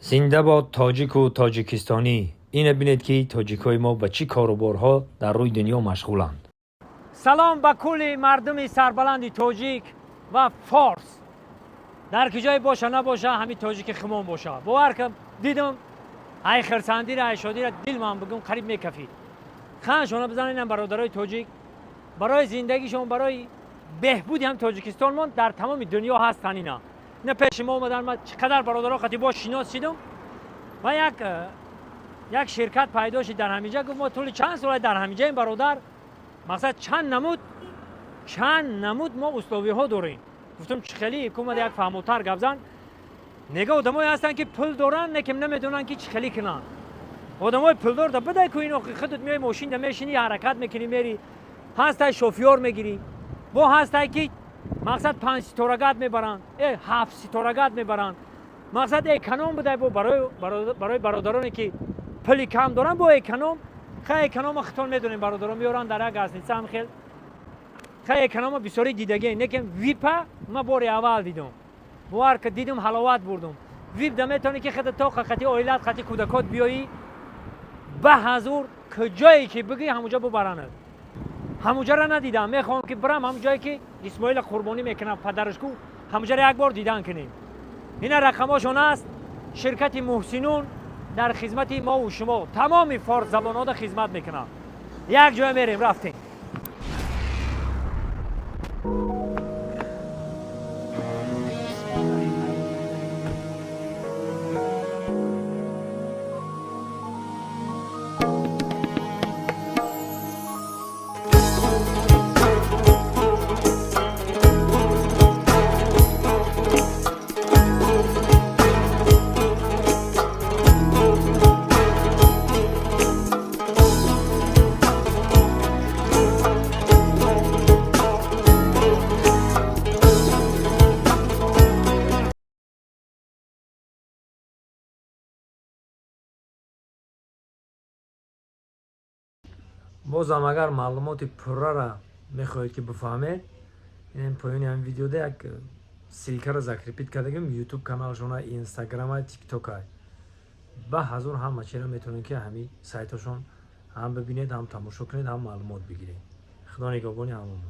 زنده باد تاجیک و تاجیکستانی. اینه بینید که تاجیکای ما به چی کاروبارها در روی دنیا مشغولند. سلام به کل مردم سربلند تاجیک و فارس. در کجای باشه نباشه همین تاجیک خمون باشه. باور کن دیدم ای خرسندی را ای شادی را دل من بگم قریب میکفید. خانشون بزنین برادرای تاجیک برای زندگیشون برای بهبودی هم تاجیکستان من در تمام دنیا هستن اینا. نه پیش ما اومدن ما چقدر برادرها خاطی با شناس شدم و یک شرکت پیدا شد در همینجا. گفت ما طول چند سال در همینجا این برادر مقصد چند نمود ما اسلاوی ها داریم. گفتم چه خیلی حکومت یک فهموتر گفزن نگاه آدمایی هستن که پول دارن نکم نمیدونن که چه خیلی کنن. آدمای پول دار ده بده که اینو خودت میای ماشین ده میشینی حرکت میکنی میری هستای شوفیور میگیری با هستای که مقصد 5 ستارگات میبرن 7 ستارگات میبرن. مقصد اکونوم بده برای برادرانی که پولی کم دارن با اکونوم خیلی اکونوم خطون میدونین برادران میارن در یک گزنیسه هم خیلی اکونوم بسیاری دیدگی نکن ویپا ما باری اول دیدم بوار که دیدم حلاوت بردم. ویپ ده میتونی که خود تا خطی اویلت خطی کودکات بیایی به حضور کجایی که بگی همونجا ببرند. همونجا را ندیدم میخوام که برم همون جایی که اسماعیل قربانی میکنم پدرش کو همونجا را یک بار دیدن کنیم. این رقماشون است. شرکت محسنون در خدمت ما و شما تمام فارس زبان‌ها خدمت میکنن. یک جای میریم رفتیم. بازم اگر معلومات پره را میخواهید که بفهمید این پایین هم ویدیو ده یک سیلکه را ذکر کردیم. یوتیوب کانالشون اینستاگرام تیک توک به حضور همه چی را میتونید که همین سایتشون هم ببینید هم تماشا کنید هم معلومات بگیرید. خدا نگهبان همون.